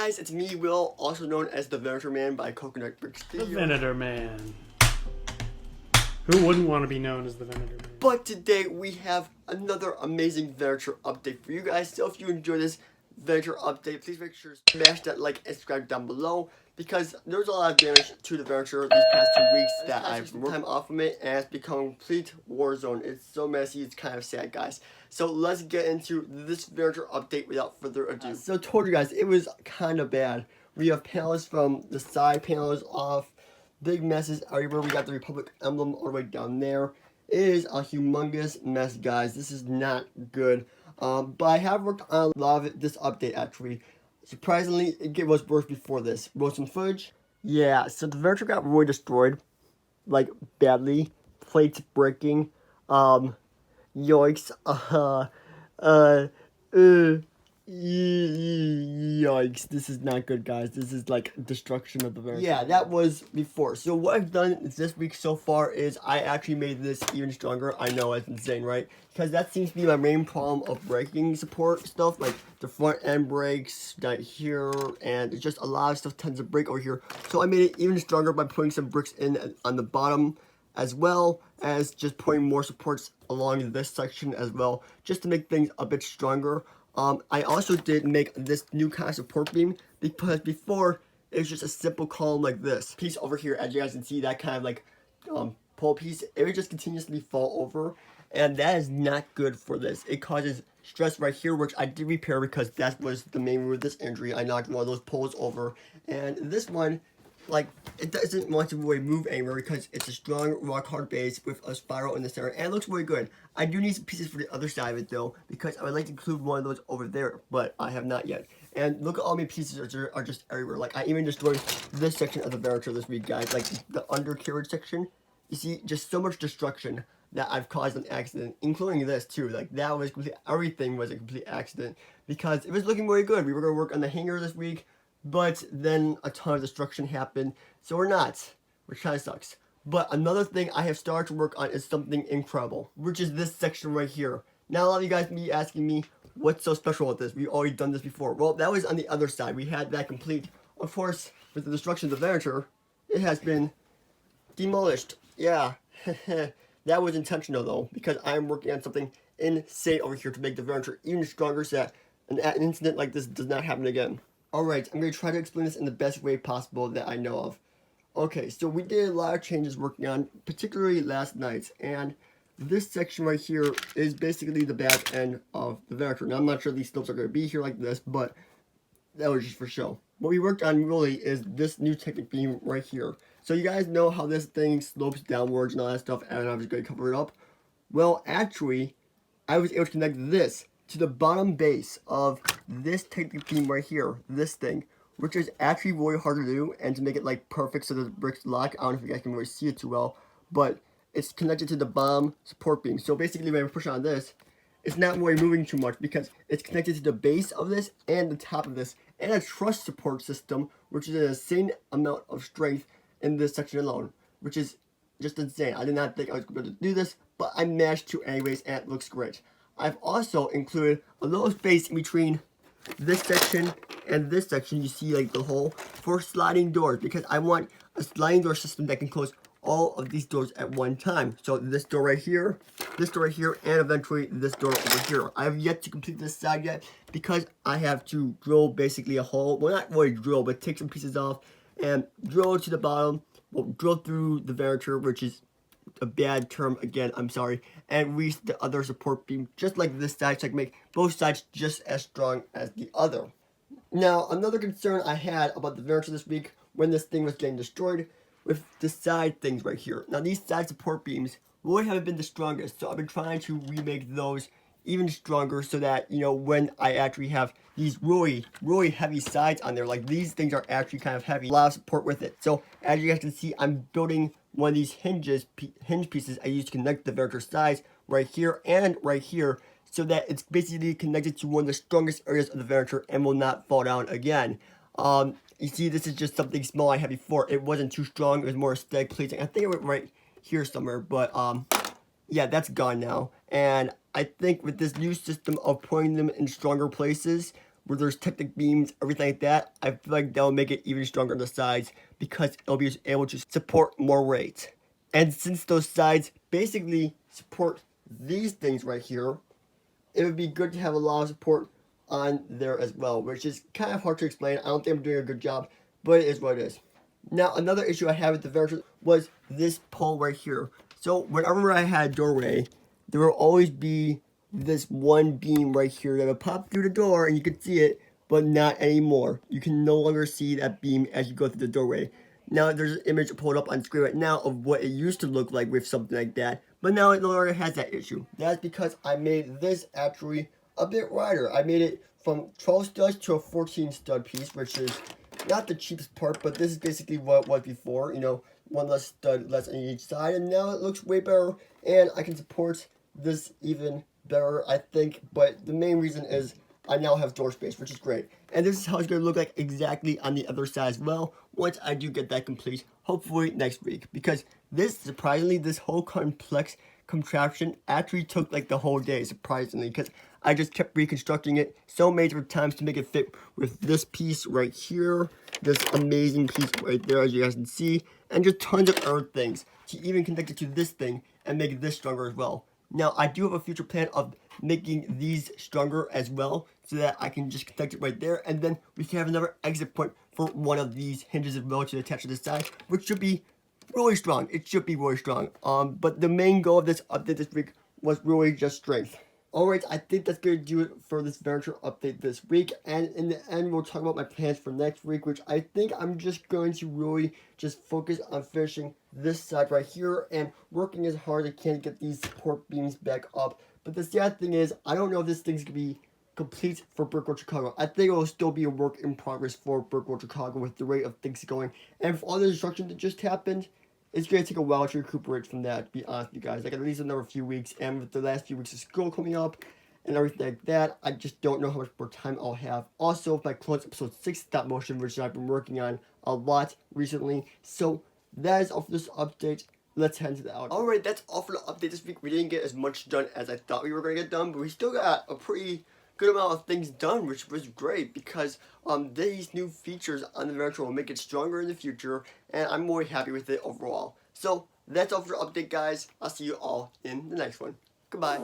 guys, it's me, Will, also known as the Venator Man by Coconut Brick The Studio. Venator Man. Who wouldn't want to be known as the Venator Man? But today we have another amazing Venator update for you guys. So if you enjoy this Venator update, please make sure to smash that like and subscribe down below, because there's a lot of damage to the Venator these past 2 weeks that I've worked time off from it, and it's become a complete war zone. It's so messy, it's kind of sad, guys. So let's get into this Venator update without further ado. So I told you guys, it was kind of bad. We have panels from the side panels off, big messes everywhere. We got the Republic emblem all the way down there. It is a humongous mess, guys. This is not good. But I have worked on a lot of this update, actually. Surprisingly, it was worse before this. Wrote some footage. Yeah, so the Venator got really destroyed. Like, badly. Plates breaking. Yikes. Yikes, this is not good, guys. This is like destruction of the Venator. Yeah, that was before. So what I've done this week so far is I actually made this even stronger. I know, it's insane, right? Because that seems to be my main problem of braking support stuff. Like the front end brakes right here, and it's just a lot of stuff tends to break over here. So I made it even stronger by putting some bricks in on the bottom, as well as just putting more supports along this section as well, just to make things a bit stronger. I also did make this new kind of support beam, because before it was just a simple column like this piece over here. As you guys can see, that kind of like pole piece, it would just continuously fall over, and that is not good for this. It causes stress right here, which I did repair because that was the main root of this injury. I knocked one of those poles over, and this one, like, it doesn't want to really move anywhere because it's a strong rock hard base with a spiral in the center, and it looks really good. I do need some pieces for the other side of it though, because I would like to include one of those over there, but I have not yet. And look at all my pieces are just everywhere. Like, I even destroyed this section of the Venator this week, guys. Like the undercarriage section, you see, just so much destruction that I've caused an accident, including this too. Like, that was complete, everything was a complete accident, because it was looking really good. We were gonna work on the hangar this week, but then a ton of destruction happened, so we're not, which kind of sucks. But another thing I have started to work on is something incredible, which is this section right here. Now, a lot of you guys be asking me, what's so special with this? We've already done this before. Well, that was on the other side. We had that complete. Of course, with the destruction of the Venator, it has been demolished. Yeah, that was intentional though, because I'm working on something insane over here to make the Venator even stronger, so that an incident like this does not happen again. Alright, I'm going to try to explain this in the best way possible that I know of. Okay, so we did a lot of changes working on, particularly last night, and this section right here is basically the back end of the Venator. Now, I'm not sure these slopes are going to be here like this, but that was just for show. What we worked on really is this new technic beam right here. So you guys know how this thing slopes downwards and all that stuff, and I was going to cover it up. Well, actually, I was able to connect this to the bottom base of this technic beam right here, this thing, which is actually really hard to do, and to make it like perfect so the bricks lock. I don't know if you guys can really see it too well, but it's connected to the bottom support beam. So basically when I push on this, it's not really moving too much because it's connected to the base of this and the top of this, and a truss support system, which is an insane amount of strength in this section alone, which is just insane. I did not think I was going to do this, but I managed to anyways, and it looks great. I've also included a little space in between this section and this section. You see like the hole for sliding doors, because I want a sliding door system that can close all of these doors at one time. So this door right here, this door right here, and eventually this door over here. I have yet to complete this side yet, because I have to drill basically a hole. Well, not really drill, but take some pieces off and drill to the bottom. Well, drill through the Venator, which is a bad term again, I'm sorry, and reach the other support beam just like this side, so I can make both sides just as strong as the other. Now, another concern I had about the Venator this week when this thing was getting destroyed with the side things right here. Now, these side support beams really haven't been the strongest, so I've been trying to remake those even stronger, so that, you know, when I actually have these really heavy sides on there, like these things are actually kind of heavy, a lot of support with it. So as you guys can see, I'm building one of these hinge pieces I use to connect the Venator sides right here and right here, so that it's basically connected to one of the strongest areas of the Venator and will not fall down again. You see, this is just something small I had before. It wasn't too strong, it was more static plating. I think it went right here somewhere, but yeah, that's gone now. And I think with this new system of putting them in stronger places, where there's technic beams, everything like that, I feel like that'll make it even stronger on the sides because it'll be able to support more weight. And since those sides basically support these things right here, it would be good to have a lot of support on there as well, which is kind of hard to explain. I don't think I'm doing a good job, but it is what it is. Now, another issue I had with the Venator was this pole right here. So whenever I had a doorway, there will always be this one beam right here that would pop through the door and you could see it, but not anymore. You can no longer see that beam as you go through the doorway. Now there's an image pulled up on screen right now of what it used to look like with something like that, but now it no longer has that issue. That's because I made this actually a bit wider. I made it from 12 studs to a 14 stud piece, which is not the cheapest part, but this is basically what it was before, you know, one less stud less on each side, and now it looks way better, and I can support this even better, I think, but the main reason is I now have door space, which is great. And this is how it's going to look like exactly on the other side as well, once I do get that complete, hopefully next week. Because this, surprisingly, this whole complex contraption actually took like the whole day, surprisingly, because I just kept reconstructing it so many different times to make it fit with this piece right here, this amazing piece right there, as you guys can see, and just tons of other things to even connect it to this thing and make this stronger as well. Now, I do have a future plan of making these stronger as well, so that I can just connect it right there, and then we can have another exit point for one of these hinges as well to attach to the side, which should be really strong. It should be really strong. But the main goal of this update this week was really just strength. Alright, I think that's going to do it for this Venator update this week, and in the end we'll talk about my plans for next week, which I think I'm just going to really just focus on finishing this side right here and working as hard as I can to get these support beams back up. But the sad thing is, I don't know if this thing's going to be complete for Brickworld Chicago. I think it will still be a work in progress for Brickworld Chicago with the rate of things going, and with all the destruction that just happened, it's going to take a while to recuperate from that, to be honest with you guys. Like, at least another few weeks, and with the last few weeks of school coming up and everything like that, I just don't know how much more time I'll have. Also, if I close episode 6 stop motion, which I've been working on a lot recently. So, that is all for this update. Let's head into the outro. Alright, that's all for the update this week. We didn't get as much done as I thought we were going to get done, but we still got a pretty good amount of things done, which was great because these new features on the Venator will make it stronger in the future, and I'm really happy with it overall. So that's all for the update, guys. I'll see you all in the next one. Goodbye.